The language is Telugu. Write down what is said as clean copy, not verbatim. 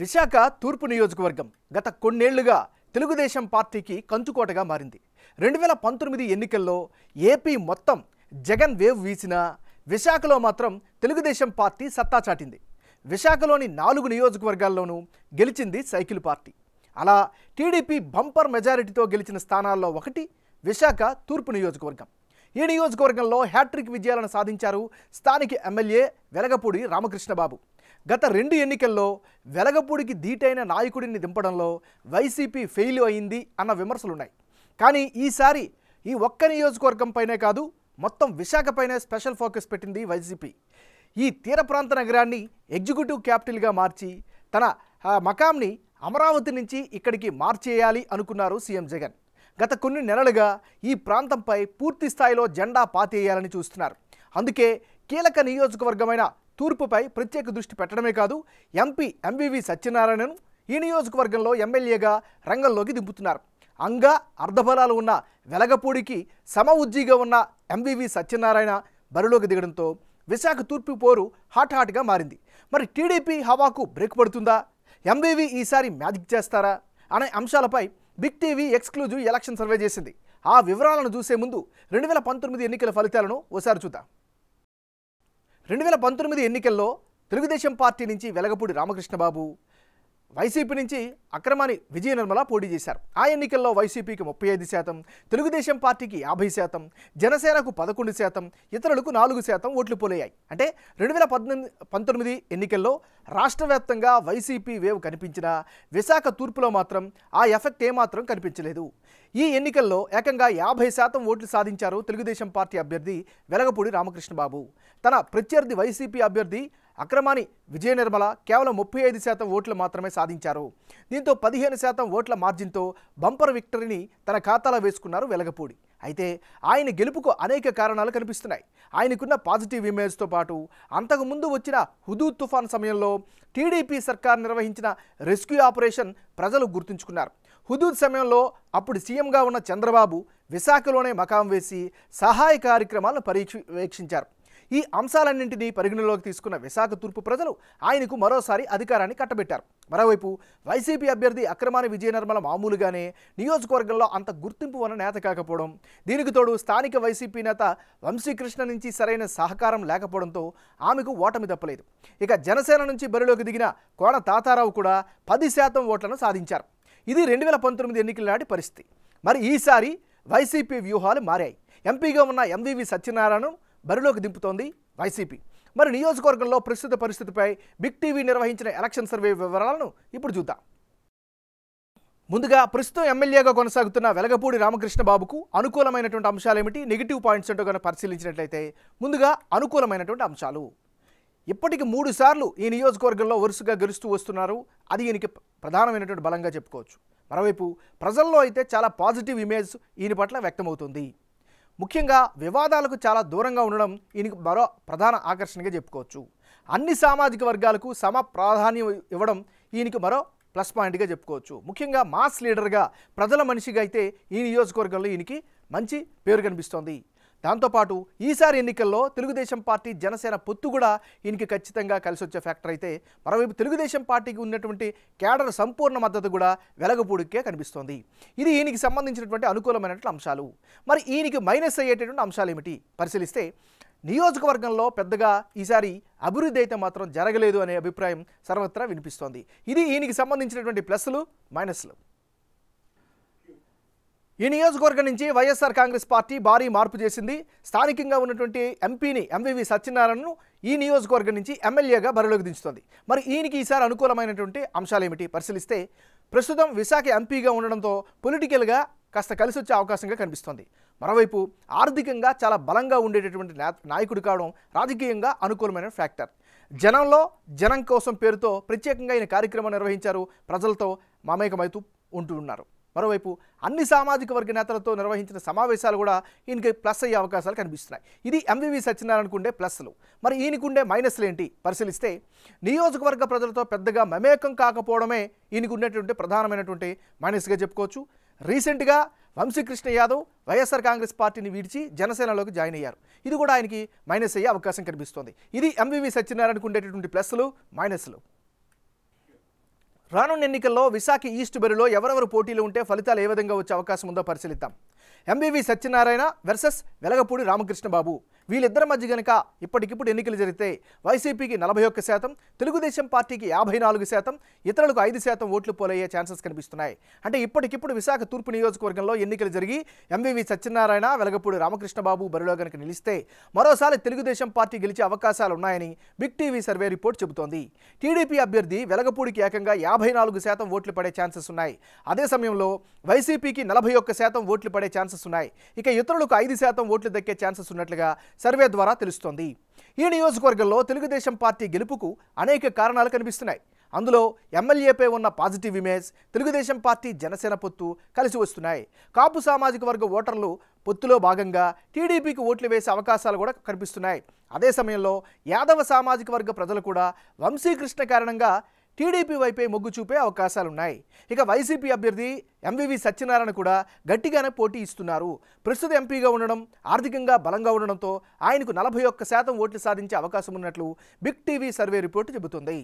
విశాఖ తూర్పు నియోజకవర్గం గత కొన్నేళ్లుగా తెలుగుదేశం పార్టీకి కంచుకోటగా మారింది. 2019 ఎన్నికల్లో ఏపీ మొత్తం జగన్ వేవ్ వీసినా విశాఖలో మాత్రం తెలుగుదేశం పార్టీ సత్తా చాటింది. విశాఖలోని 4 నియోజకవర్గాల్లోనూ గెలిచింది సైకిల్ పార్టీ. అలా టీడీపీ బంపర్ మెజారిటీతో గెలిచిన స్థానాల్లో ఒకటి విశాఖ తూర్పు నియోజకవర్గం. ఈ నియోజకవర్గంలో హ్యాట్రిక్ విజయాలను సాధించారు స్థానిక ఎమ్మెల్యే వెలగపూడి రామకృష్ణబాబు. గత 2 ఎన్నికల్లో వెలగపూడికి ధీటైన నాయకుడిని దింపడంలో వైసీపీ ఫెయిల్ అయింది అన్న విమర్శలున్నాయి. కానీ ఈసారి ఈ ఒక్క నియోజకవర్గంపైనే కాదు, మొత్తం విశాఖపైనే స్పెషల్ ఫోకస్ పెట్టింది వైసీపీ. ఈ తీర ప్రాంత నగరాన్ని ఎగ్జిక్యూటివ్ క్యాపిటల్గా మార్చి తన మకాంని అమరావతి నుంచి ఇక్కడికి మార్చేయాలి అనుకున్నారు సీఎం జగన్. గత కొన్ని నెలలుగా ఈ ప్రాంతంపై పూర్తి స్థాయిలో జెండా పాతేయాలని చూస్తున్నారు. అందుకే కీలక నియోజకవర్గమైన తూర్పుపై ప్రత్యేక దృష్టి పెట్టడమే కాదు, ఎంపీ ఎంవివి సత్యనారాయణను ఈ నియోజకవర్గంలో ఎమ్మెల్యేగా రంగంలోకి దింపుతున్నారు. అంగా అర్ధబలాలు ఉన్న వెలగపూడికి సమ ఉజ్జీగా ఉన్న ఎంవివి సత్యనారాయణ బరిలోకి దిగడంతో విశాఖ తూర్పు పోరు హాట్గా మారింది. మరి టీడీపీ హవాకు బ్రేక్ పడుతుందా? ఎంవివి ఈసారి మ్యాజిక్ చేస్తారా అనే అంశాలపై big TV exclusive election survey చేసింది. ఆ వివరాలను చూసే ముందు 2019 ఎన్నికల ఫలితాలను ఓసారి చూద్దాం. 2019 ఎన్నికల్లో తెలుగుదేశం పార్టీ నుంచి వెలగపూడి రామకృష్ణబాబు, వైసీపీ నుంచి అక్రమాని విజయ నిర్మల పోటీ చేశారు. ఆ ఎన్నికల్లో వైసీపీకి 35%, తెలుగుదేశం పార్టీకి 50%, జనసేనకు 11%, ఇతరులకు 4% ఓట్లు పోలయ్యాయి. అంటే 2019 ఎన్నికల్లో రాష్ట్ర వ్యాప్తంగా వైసీపీ వేవ్ కనిపించినా విశాఖ తూర్పులో మాత్రం ఆ ఎఫెక్ట్ ఏమాత్రం కనిపించలేదు. ఈ ఎన్నికల్లో ఏకంగా 50% ఓట్లు సాధించారు తెలుగుదేశం పార్టీ అభ్యర్థి వెలగపూడి రామకృష్ణబాబు. తన ప్రత్యర్థి వైసీపీ అభ్యర్థి అక్రమాని విజయ నిర్మల కేవలం 35% ఓట్లు మాత్రమే సాధించారు. దీంతో 15% ఓట్ల మార్జిన్తో బంపర్ విక్టరీని తన ఖాతాలో వేసుకున్నారు వెలగపూడి. అయితే ఆయన గెలుపుకు అనేక కారణాలు కనిపిస్తున్నాయి. ఆయనకున్న పాజిటివ్ ఇమేజ్తో పాటు అంతకుముందు వచ్చిన హుదూద్ తుఫాన్ సమయంలో టీడీపీ సర్కార్ నిర్వహించిన రెస్క్యూ ఆపరేషన్ ప్రజలు గుర్తుంచుకున్నారు. హుదూద్ సమయంలో అప్పుడు సీఎంగా ఉన్న చంద్రబాబు విశాఖలోనే మకాం వేసి సహాయ కార్యక్రమాలను పర్యవేక్షించారు. ఈ అంశాలన్నింటినీ పరిగణలోకి తీసుకున్న విశాఖ తూర్పు ప్రజలు ఆయనకు మరోసారి అధికారాన్ని కట్టబెట్టారు. మరోవైపు వైసీపీ అభ్యర్థి అక్రమాని విజయ నిర్మల మామూలుగానే నియోజకవర్గంలో అంత గుర్తింపు ఉన్న నేత కాకపోవడం, దీనికి తోడు స్థానిక వైసీపీ నేత వంశీకృష్ణ నుంచి సరైన సహకారం లేకపోవడంతో ఆమెకు ఓటమి తప్పలేదు. ఇక జనసేన నుంచి బరిలోకి దిగిన కోన తాతారావు కూడా 10% ఓట్లను సాధించారు. ఇది 2019 ఎన్నికల నాటి పరిస్థితి. మరి ఈసారి వైసీపీ వ్యూహాలు మారాయి. ఎంపీగా ఉన్న ఎంవివి సత్యనారాయణను బరిలోకి దింపుతోంది వైసీపీ. మరి నియోజకవర్గంలో ప్రస్తుత పరిస్థితిపై బిగ్ టీవీ నిర్వహించిన ఎలక్షన్ సర్వే వివరాలను ఇప్పుడు చూద్దాం. ముందుగా ప్రస్తుతం ఎమ్మెల్యేగా కొనసాగుతున్న వెలగపూడి రామకృష్ణబాబుకు అనుకూలమైనటువంటి అంశాలు ఏమిటి, నెగిటివ్ పాయింట్స్ ఏంటో కనుక పరిశీలించినట్లయితే ముందుగా అనుకూలమైనటువంటి అంశాలు. ఇప్పటికి 3 సార్లు ఈ నియోజకవర్గంలో వరుసగా గెలుస్తూ వస్తున్నారు. అది ఈయనకి ప్రధానమైనటువంటి బలంగా చెప్పుకోవచ్చు. మరోవైపు ప్రజల్లో అయితే చాలా పాజిటివ్ ఇమేజ్ ఈయన పట్ల వ్యక్తమవుతుంది. ముఖ్యంగా వివాదాలకు చాలా దూరంగా ఉండడం ఈయనకు మరో ప్రధాన ఆకర్షణగా చెప్పుకోవచ్చు. అన్ని సామాజిక వర్గాలకు సమ ప్రాధాన్యం ఇవ్వడం ఈయనకి మరో ప్లస్ పాయింట్గా చెప్పుకోవచ్చు. ముఖ్యంగా మాస్ లీడర్గా, ప్రజల మనిషిగా అయితే ఈ నియోజకవర్గంలో ఈయనకి మంచి పేరు కనిపిస్తోంది. దాంతోపాటు ఈసారి ఎన్నికల్లో తెలుగుదేశం పార్టీ జనసేన పొత్తు కూడా ఈయనకి ఖచ్చితంగా కలిసి వచ్చే ఫ్యాక్టర్ అయితే, మరోవైపు తెలుగుదేశం పార్టీకి ఉన్నటువంటి కేడర్ సంపూర్ణ మద్దతు కూడా వెలగపూడికే కనిపిస్తోంది. ఇది ఈయనకి సంబంధించినటువంటి అనుకూలమైనటువంటి అంశాలు. మరి ఈయనకి మైనస్ అయ్యేటటువంటి అంశాలు ఏమిటి పరిశీలిస్తే, నియోజకవర్గంలో పెద్దగా ఈసారి అభివృద్ధి అయితే మాత్రం జరగలేదు అనే అభిప్రాయం సర్వత్రా వినిపిస్తోంది. ఇది ఈయనకి సంబంధించినటువంటి ప్లస్లు మైనస్లు. ఈ నియోజకవర్గం నుంచి వైఎస్ఆర్ కాంగ్రెస్ పార్టీ భారీ మార్పు చేసింది. స్థానికంగా ఉన్నటువంటి ఎంపీని ఎంవివి సత్యనారాయణను ఈ నియోజకవర్గం నుంచి ఎమ్మెల్యేగా బరిలోకి దించుతోంది. మరి ఈయనకి ఈసారి అనుకూలమైనటువంటి అంశాలు ఏమిటి పరిశీలిస్తే, ప్రస్తుతం విశాఖ ఎంపీగా ఉండడంతో పొలిటికల్గా కాస్త కలిసి వచ్చే అవకాశంగా కనిపిస్తోంది. మరోవైపు ఆర్థికంగా చాలా బలంగా ఉండేటటువంటి నాయకుడు కావడం రాజకీయంగా అనుకూలమైన ఫ్యాక్టర్. జనంలో జనం కోసం పేరుతో ప్రత్యేకంగా ఈయన కార్యక్రమం నిర్వహించారు. ప్రజలతో మమేకమవుతూ ఉంటూ ఉన్నారు. మరోవైపు అన్ని సామాజిక వర్గ నేతలతో నిర్వహించిన సమావేశాలు కూడా ఈయనకి ప్లస్ అయ్యే అవకాశాలు కనిపిస్తున్నాయి. ఇది ఎంవివి సత్యనారాయణకు ఉండే ప్లస్లు. మరి ఈయనకుండే మైనస్లు ఏంటి పరిశీలిస్తే, నియోజకవర్గ ప్రజలతో పెద్దగా మమేకం కాకపోవడమే ఈయనకు ఉండేటువంటి ప్రధానమైనటువంటి మైనస్గా చెప్పుకోవచ్చు. రీసెంట్గా వంశీకృష్ణ యాదవ్ వైఎస్ఆర్ కాంగ్రెస్ పార్టీని విడిచి జనసేనలోకి జాయిన్ అయ్యారు. ఇది కూడా ఆయనకి మైనస్ అయ్యే అవకాశం కనిపిస్తోంది. ఇది ఎంవివి సత్యనారాయణకు ఉండేటటువంటి ప్లస్లు మైనస్లు. రానున్న ఎన్నికల్లో విశాఖ ఈస్ట్ బరిలో ఎవరెవరు పోటీలు ఉంటే ఫలితాలు ఏ విధంగా వచ్చే అవకాశం ఉందో పరిశీలిద్దాం. MBV Satyanarayana versus Velagapudi Ramakrishna Babu. వీళ్ళిద్దరి మధ్య గనక ఇప్పటికిప్పుడు ఎన్నికలు జరిగితే వైసీపీకి 41%, తెలుగుదేశం పార్టీకి 54%, ఇతరులకు 5% ఓట్లు పోలయ్యే ఛాన్సెస్ కనిపిస్తున్నాయి. అంటే ఇప్పటికిప్పుడు విశాఖ తూర్పు నియోజకవర్గంలో ఎన్నికలు జరిగి ఎంబీవీ సత్యనారాయణ, వెలగపూడి రామకృష్ణబాబు బరిలో గనక నిలిస్తే మరోసారి తెలుగుదేశం పార్టీ గెలిచే అవకాశాలు ఉన్నాయని బిగ్ టీవీ సర్వే రిపోర్ట్ చెబుతోంది. టీడీపీ అభ్యర్థి వెలగపూడికి ఏకంగా 54% ఓట్లు పడే ఛాన్సెస్ ఉన్నాయి. అదే సమయంలో వైసీపీకి 41% ఓట్లు పడే ఛాన్సెస్ ఉన్నాయి. ఇక ఇతరులకు 5% ఓట్లు దక్కే ఛాన్సెస్ ఉన్నట్లుగా సర్వే ద్వారా తెలుస్తోంది. ఈ నియోజకవర్గంలో తెలుగుదేశం పార్టీ గెలుపుకు అనేక కారణాలు కనిపిస్తున్నాయి. అందులో ఎమ్మెల్యేపై ఉన్న positive image, Telugu Desam party Janasena పొత్తు కలిసి వస్తున్నాయి. కాపు సామాజిక వర్గ ఓటర్లు పొత్తులో భాగంగా టీడీపీకి ఓట్లు వేసే అవకాశాలు కూడా కనిపిస్తున్నాయి. అదే సమయంలో యాదవ సామాజిక వర్గ ప్రజలు కూడా వంశీకృష్ణ కారణంగా టీడీపీ వైపే మొగ్గు చూపే అవకాశాలున్నాయి. ఇక వైసీపీ అభ్యర్థి ఎంవీవీ సత్యనారాయణ కూడా గట్టిగానే పోటీ ఇస్తున్నారు. ప్రస్తుత ఎంపీగా ఉండడం, ఆర్థికంగా బలంగా ఉండడంతో ఆయనకు 41% ఓట్లు సాధించే అవకాశం ఉన్నట్లు బిగ్ టీవీ సర్వే రిపోర్టు చెబుతుంది.